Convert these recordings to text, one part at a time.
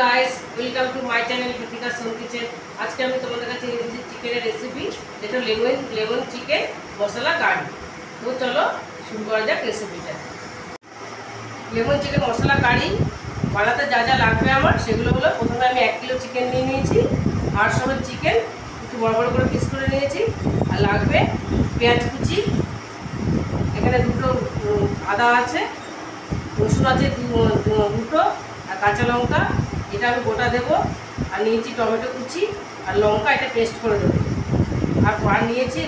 Guys, welcome to my channel Kritika Som kitchen. আজকে আমি তোমাদের কাছে নিয়ে এসেছি চিকেনের রেসিপি, যেটা লেমন চিকেন মশলা কারি। তো চলো শুরু করা যাক রেসিপিটা। লেমন চিকেন মশলা কারি বানাতে যা যা লাগবে আমার সেগুলো হলো, প্রথমে আমি 1 কিলো চিকেন নিয়ে নিয়েছি। 800 চিকেন একটু বড় বড় করে পিস করে নিয়েছি। আর লাগবে পেঁয়াজ কুচি, এখানে দুটো আদা আছে, রসুন আছে দুটো, আর কাঁচা লঙ্কা এটা আমি গোটা দেবো। আর নিয়েছি টমেটো কুচি আর লঙ্কা, এটা পেস্ট করে দেবো। আর নিয়েছি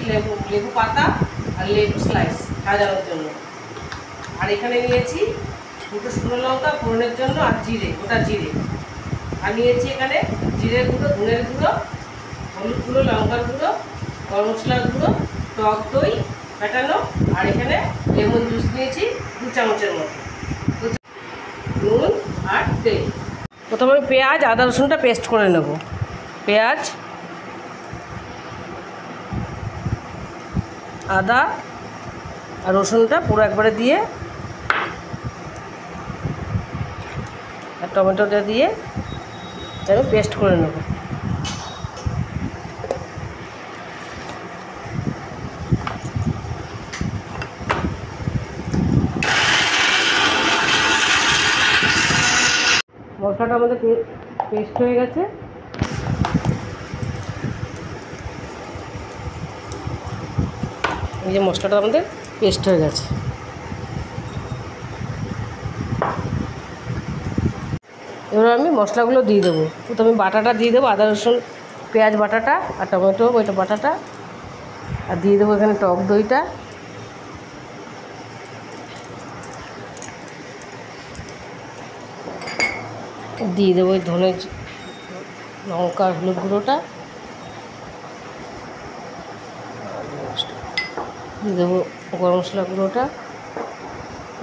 লেবু পাতা আর লেবু স্লাইস সাজানোর জন্য। আর এখানে নিয়েছি দুটো শুকনো লঙ্কা ফোড়নের জন্য, আর জিরে, গোটা জিরে। আর নিয়েছি এখানে জিরের গুঁড়ো, ধনের গুঁড়ো, হলুদ গুঁড়ো, লঙ্কার গুঁড়ো, গরম মশলার গুঁড়ো, টক দই ফাটানো, আর এখানে লেমন জুস নিয়েছি 2 চামচের মতো, নুন আর তেল। প্রথমে আমি পেঁয়াজ আদা রসুনটা পেস্ট করে নেব। পেঁয়াজ, আদা আর রসুনটা পুরো একবারে দিয়ে, আর টমেটোটা দিয়ে আমি পেস্ট করে নেব। মশলাটা আমাদের পেস্ট হয়ে গেছে। এই যে মশলাটা আমাদের পেস্ট হয়ে গেছে। এবার আমি মশলাগুলো দিয়ে দেবো। প্রথমে বাটাটা দিয়ে দেবো, আদা রসুন পেঁয়াজ বাটাটা আর টমেটো ওইটা বাটাটা, আর দিয়ে দেবো এখানে টক দইটা, দিয়ে দেবো ওই ধনে লঙ্কা হলুদ গুঁড়োটা, দিয়ে দেবো গরম মশলা গুঁড়োটা,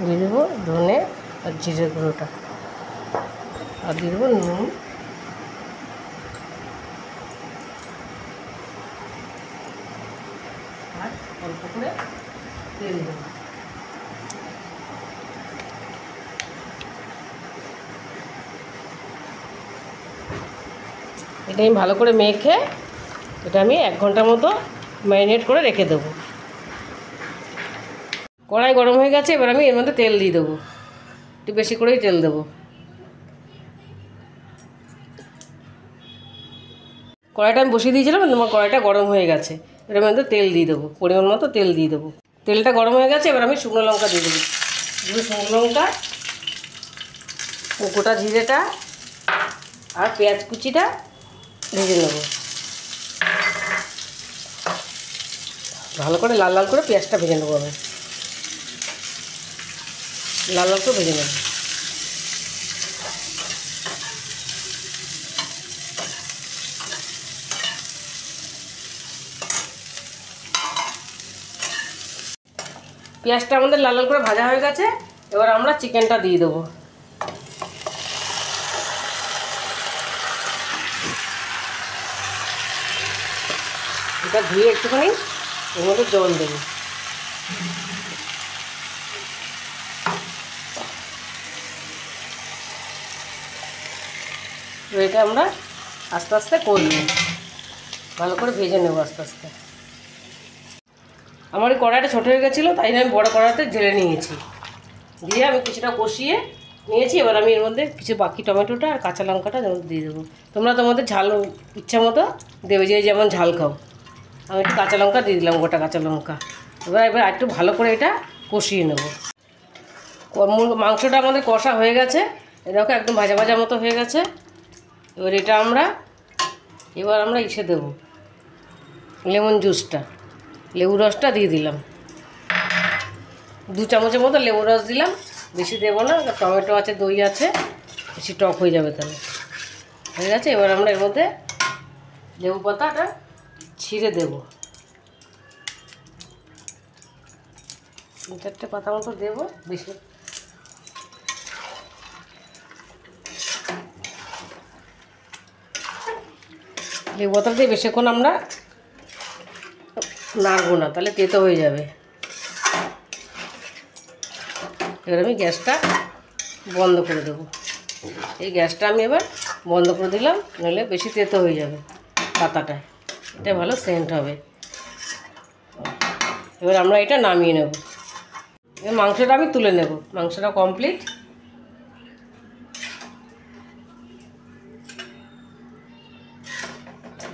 দিয়ে দেবো ধনে আর জিরে গুঁড়োটা, আর দিয়ে দেবো নুন, আর অল্প করে তেল দেবো। এটা আমি ভালো করে মেখে এটা আমি 1 ঘন্টার মতো ম্যারিনেট করে রেখে দেবো। কড়াই গরম হয়ে গেছে, এবার আমি এর মধ্যে তেল দিয়ে দেবো। একটু বেশি করেই তেল দেবো। কড়াইটা আমি বসিয়ে দিয়েছিলাম, তোমার কড়াইটা গরম হয়ে গেছে। এর মধ্যে তেল দিয়ে দেবো, পরিমাণ মতো তেল দিয়ে দেবো। তেলটা গরম হয়ে গেছে, এবার আমি শুকনো লঙ্কা দিয়ে দেবো। দুটো শুকনো লঙ্কা, গোটা জিরেটা আর পেঁয়াজ কুচিটা ভেজে নেব। ভালো করে লাল লাল করে পেঁয়াজটা ভেজে নেবো। আমি লাল লাল করে ভেজে নেব। পেঁয়াজটা আমাদের লাল লাল করে ভাজা হয়ে গেছে। এবার আমরা চিকেনটা দিয়ে দেবো। এটা ধুয়ে একটুখানি এর মধ্যে জল দেবো। এটা আমরা আস্তে আস্তে করব, ভালো করে ভেজে নেব আস্তে আস্তে। আমার এই কড়াইটা ছোটো হয়ে গেছিলো, তাই আমি বড় কড়াইতে ঢেলে নিয়েছি। দিয়ে আমি কিছুটা কষিয়ে নিয়েছি। এবার আমি এর মধ্যে কিছু বাকি টমেটোটা আর কাঁচা লঙ্কাটা দিয়ে দেবো। তোমরা তোমাদের ঝাল ইচ্ছা মতো দেবে, যে যেমন ঝাল খাও। আমি একটু কাঁচা লঙ্কা দিয়ে দিলাম, গোটা কাঁচা লঙ্কা। এবার একটু ভালো করে এটা কষিয়ে নেব। মাংসটা আমাদের কষা হয়ে গেছে, দেখো একদম ভাজা ভাজা মতো হয়ে গেছে। এবার এটা এবার আমরা ইসে দেবো, লেমন জুসটা, লেবু রসটা দিয়ে দিলাম। 2 চামচের মতো লেবু রস দিলাম, বেশি দেবো না, টমেটো আছে, দই আছে, বেশি টক হয়ে যাবে তাহলে। হয়ে গেছে। এবার আমরা এর মধ্যে লেবু পাতাটা ছিঁড়ে দেবো। 3-4টে পাতা মতো দেবো, বেশি। লেবু পাতা দিয়ে বেশিক্ষণ আমরা নাড়বো না, তাহলে তেতো হয়ে যাবে। এবার আমি গ্যাসটা বন্ধ করে দেবো। এই গ্যাসটা আমি এবার বন্ধ করে দিলাম, নইলে বেশি তেতো হয়ে যাবে পাতাটায়। এটা ভালো সেন্ট হবে। এবার আমরা এটা নামিয়ে নেব। এবার মাংসটা আমি তুলে নেব। মাংসটা কমপ্লিট।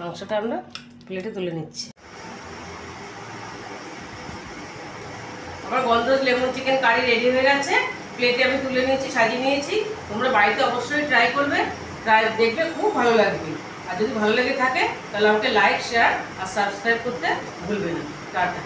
মাংসটা আমরা প্লেটে তুলে নিচ্ছি। আমার গন্ধরাজ লেমন চিকেন কারি রেডি হয়ে গেছে। প্লেটে আমি তুলে নিয়েছি, সাজিয়ে নিয়েছি। তোমরা বাড়িতে অবশ্যই ট্রাই করবে, দেখবে খুব ভালো লাগবে। আর যদি ভালো লেগে থাকে তাহলে আমাকে লাইক, শেয়ার আর সাবস্ক্রাইব করতে ভুলবে না। টাটা।